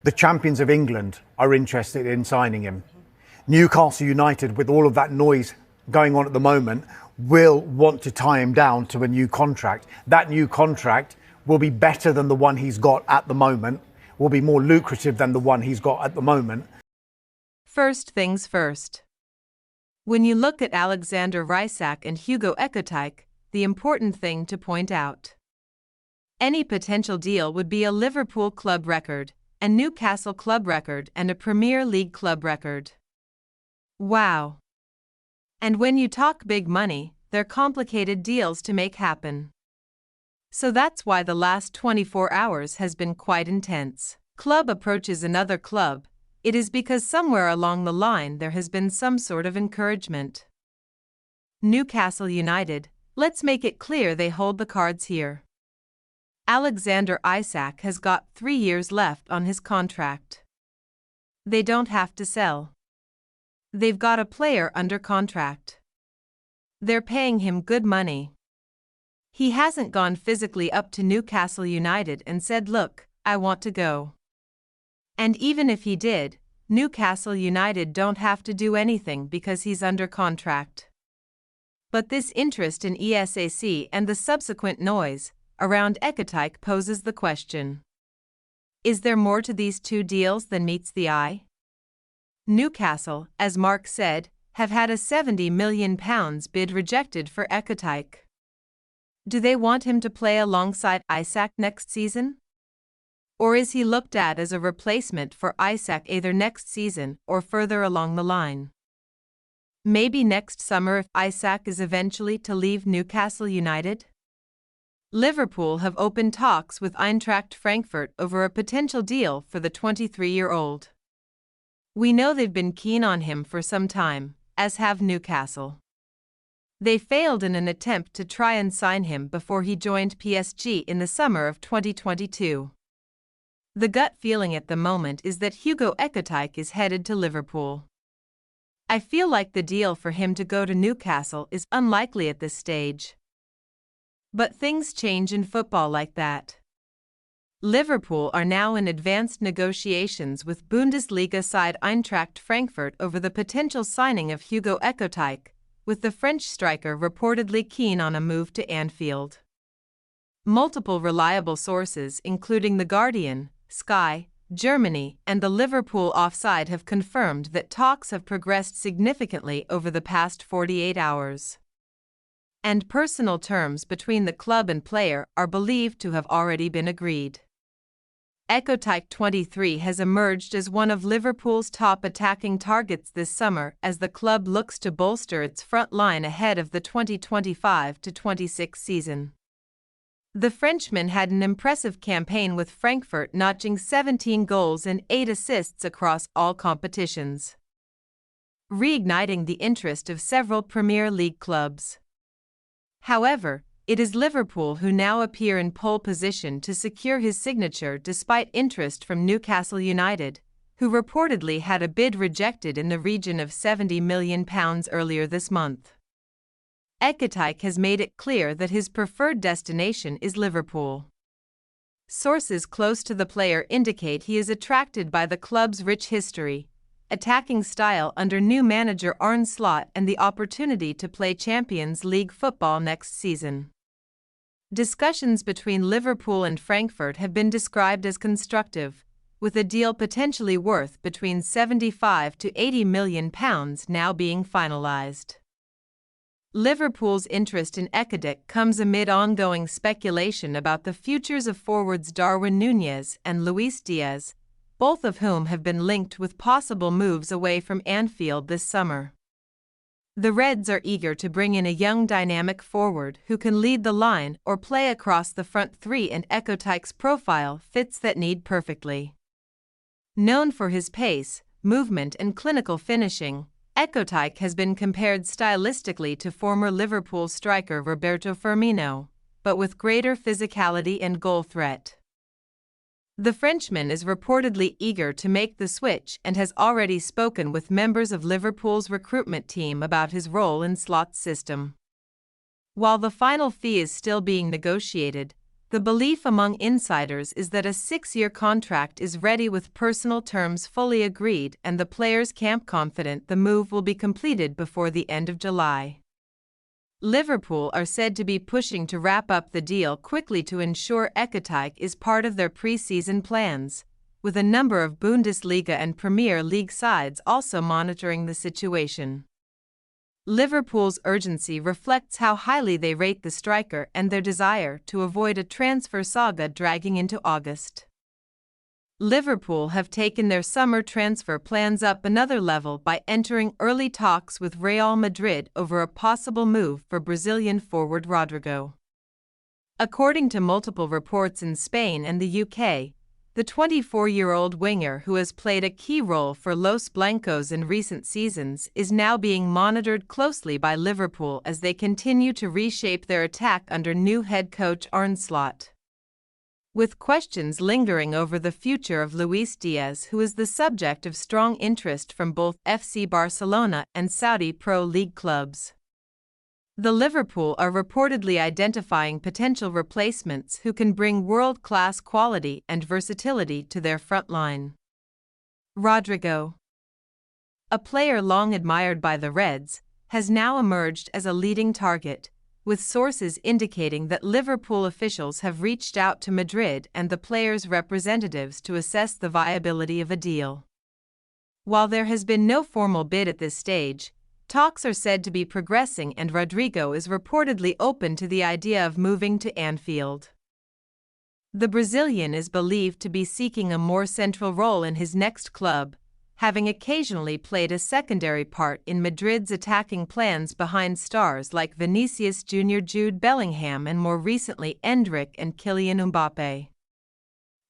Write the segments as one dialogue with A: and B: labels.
A: The champions of England are interested in signing him. Newcastle United, with all of that noise going on at the moment, will want to tie him down to a new contract. That new contract will be better than the one he's got at the moment, will be more lucrative than the one he's got at the moment.
B: First things first. When you look at Alexander Isak and Hugo Etikite, the important thing to point out: any potential deal would be a Liverpool club record, a Newcastle club record, and a Premier League club record. Wow. And when you talk big money, they're complicated deals to make happen. So that's why the last 24 hours has been quite intense. Club approaches another club, it is because somewhere along the line there has been some sort of encouragement. Newcastle United, let's make it clear they hold the cards here. Alexander Isak has got 3 years left on his contract. They don't have to sell. They've got a player under contract. They're paying him good money. He hasn't gone physically up to Newcastle United and said, "Look, I want to go." And even if he did, Newcastle United don't have to do anything because he's under contract. But this interest in Isak and the subsequent noise around Etikite poses the question: is there more to these two deals than meets the eye? Newcastle, as Mark said, have had a £70 million bid rejected for Etikite. Do they want him to play alongside Isak next season? Or is he looked at as a replacement for Isak either next season or further along the line? Maybe next summer if Isak is eventually to leave Newcastle United? Liverpool have opened talks with Eintracht Frankfurt over a potential deal for the 23-year-old. We know they've been keen on him for some time, as have Newcastle. They failed in an attempt to try and sign him before he joined PSG in the summer of 2022. The gut feeling at the moment is that Hugo Etikite is headed to Liverpool. I feel like the deal for him to go to Newcastle is unlikely at this stage. But things change in football like that. Liverpool are now in advanced negotiations with Bundesliga side Eintracht Frankfurt over the potential signing of Hugo Etikite, with the French striker reportedly keen on a move to Anfield. Multiple reliable sources, including The Guardian, Sky, Germany, and the Liverpool Offside, have confirmed that talks have progressed significantly over the past 48 hours. And personal terms between the club and player are believed to have already been agreed. Etikite 23 has emerged as one of Liverpool's top attacking targets this summer as the club looks to bolster its front line ahead of the 2025-26 season. The Frenchman had an impressive campaign with Frankfurt, notching 17 goals and 8 assists across all competitions, reigniting the interest of several Premier League clubs. However, it is Liverpool who now appear in pole position to secure his signature despite interest from Newcastle United, who reportedly had a bid rejected in the region of £70 million earlier this month. Etikite has made it clear that his preferred destination is Liverpool. Sources close to the player indicate he is attracted by the club's rich history, attacking style under new manager Arne Slot, and the opportunity to play Champions League football next season. Discussions between Liverpool and Frankfurt have been described as constructive, with a deal potentially worth between £75 to £80 million now being finalised. Liverpool's interest in Etikite comes amid ongoing speculation about the futures of forwards Darwin Núñez and Luis Diaz, both of whom have been linked with possible moves away from Anfield this summer. The Reds are eager to bring in a young dynamic forward who can lead the line or play across the front three, and Etikite's profile fits that need perfectly. Known for his pace, movement and clinical finishing, Etikite has been compared stylistically to former Liverpool striker Roberto Firmino, but with greater physicality and goal threat. The Frenchman is reportedly eager to make the switch and has already spoken with members of Liverpool's recruitment team about his role in Slot's system. While the final fee is still being negotiated, The belief among insiders is that a 6-year contract is ready with personal terms fully agreed, and the players' camp confident the move will be completed before the end of July. Liverpool are said to be pushing to wrap up the deal quickly to ensure Etikite is part of their pre-season plans, with a number of Bundesliga and Premier League sides also monitoring the situation. Liverpool's urgency reflects how highly they rate the striker and their desire to avoid a transfer saga dragging into August. Liverpool have taken their summer transfer plans up another level by entering early talks with Real Madrid over a possible move for Brazilian forward Rodrigo. According to multiple reports in Spain and the UK, the 24-year-old winger, who has played a key role for Los Blancos in recent seasons, is now being monitored closely by Liverpool as they continue to reshape their attack under new head coach Arne Slot. With questions lingering over the future of Luis Diaz, who is the subject of strong interest from both FC Barcelona and Saudi Pro League clubs. The Liverpool are reportedly identifying potential replacements who can bring world-class quality and versatility to their front line. Rodrigo, a player long admired by the Reds, has now emerged as a leading target, with sources indicating that Liverpool officials have reached out to Madrid and the player's representatives to assess the viability of a deal. While there has been no formal bid at this stage, talks are said to be progressing, and Rodrigo is reportedly open to the idea of moving to Anfield. The Brazilian is believed to be seeking a more central role in his next club, having occasionally played a secondary part in Madrid's attacking plans behind stars like Vinicius Jr., Jude Bellingham, and more recently Endrick and Kylian Mbappé.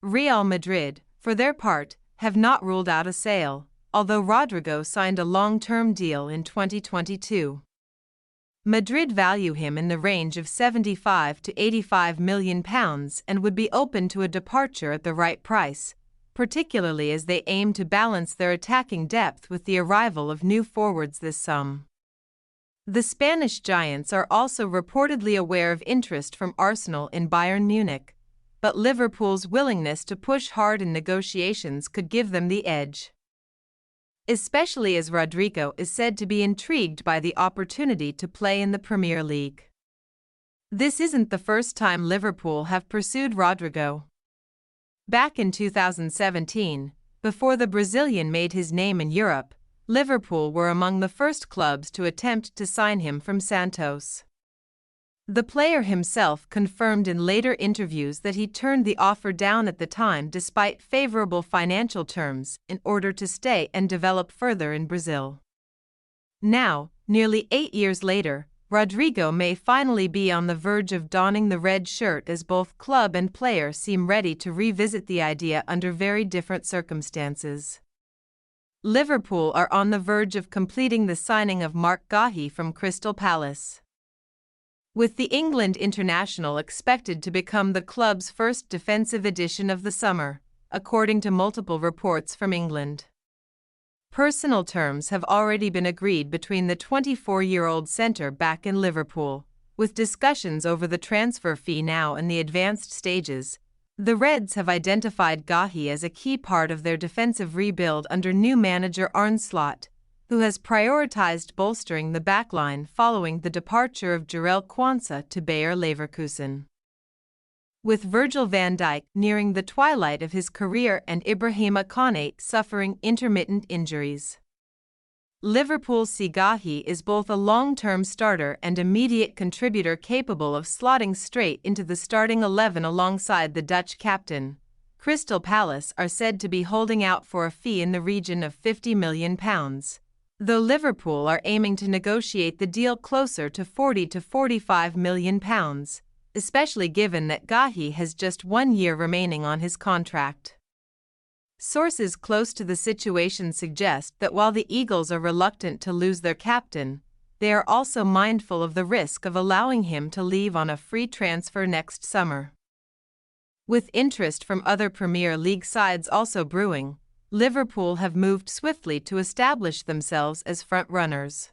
B: Real Madrid, for their part, have not ruled out a sale, although Rodrigo signed a long-term deal in 2022. Madrid value him in the range of £75 to £85 million and would be open to a departure at the right price, particularly as they aim to balance their attacking depth with the arrival of new forwards this summer. The Spanish giants are also reportedly aware of interest from Arsenal in Bayern Munich, but Liverpool's willingness to push hard in negotiations could give them the edge, especially as Rodrigo is said to be intrigued by the opportunity to play in the Premier League. This isn't the first time Liverpool have pursued Rodrigo. Back in 2017, before the Brazilian made his name in Europe, Liverpool were among the first clubs to attempt to sign him from Santos. The player himself confirmed in later interviews that he turned the offer down at the time despite favorable financial terms in order to stay and develop further in Brazil. Now, nearly 8 years later, Rodrigo may finally be on the verge of donning the red shirt, as both club and player seem ready to revisit the idea under very different circumstances. Liverpool are on the verge of completing the signing of Marc Guéhi from Crystal Palace, with the England international expected to become the club's first defensive addition of the summer, according to multiple reports from England. Personal terms have already been agreed between the 24-year-old centre-back and Liverpool, with discussions over the transfer fee now in the advanced stages. The Reds have identified Guéhi as a key part of their defensive rebuild under new manager Arne Slot, who has prioritized bolstering the backline following the departure of Jarell Quansah to Bayer Leverkusen. With Virgil van Dijk nearing the twilight of his career and Ibrahima Konate suffering intermittent injuries, Liverpool's Guéhi is both a long-term starter and immediate contributor capable of slotting straight into the starting 11 alongside the Dutch captain. Crystal Palace are said to be holding out for a fee in the region of £50 million, though Liverpool are aiming to negotiate the deal closer to £40 to £45 million, especially given that Guéhi has just 1 year remaining on his contract. Sources close to the situation suggest that while the Eagles are reluctant to lose their captain, they are also mindful of the risk of allowing him to leave on a free transfer next summer. With interest from other Premier League sides also brewing, Liverpool have moved swiftly to establish themselves as front-runners.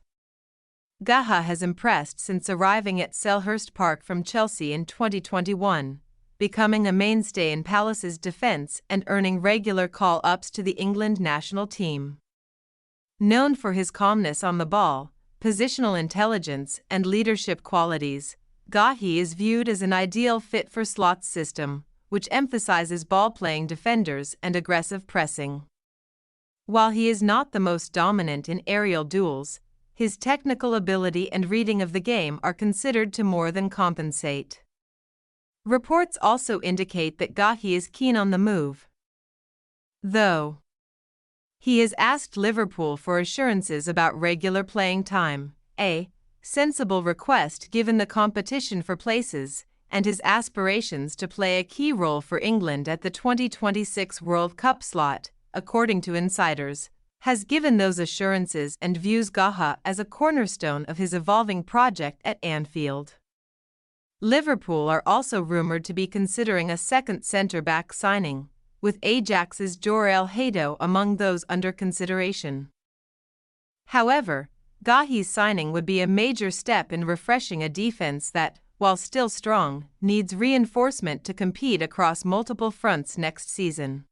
B: Guéhi has impressed since arriving at Selhurst Park from Chelsea in 2021, becoming a mainstay in Palace's defense and earning regular call-ups to the England national team. Known for his calmness on the ball, positional intelligence, and leadership qualities, Gahi is viewed as an ideal fit for Slot's system, which emphasizes ball-playing defenders and aggressive pressing. While he is not the most dominant in aerial duels, his technical ability and reading of the game are considered to more than compensate. Reports also indicate that Gahi is keen on the move, though he has asked Liverpool for assurances about regular playing time, a sensible request given the competition for places and his aspirations to play a key role for England at the 2026 World Cup. Slot, according to insiders, has given those assurances and views Gahi as a cornerstone of his evolving project at Anfield. Liverpool are also rumored to be considering a second centre-back signing, with Ajax's Jorel Hato among those under consideration. However, Gahi's signing would be a major step in refreshing a defense that, while still strong, needs reinforcement to compete across multiple fronts next season.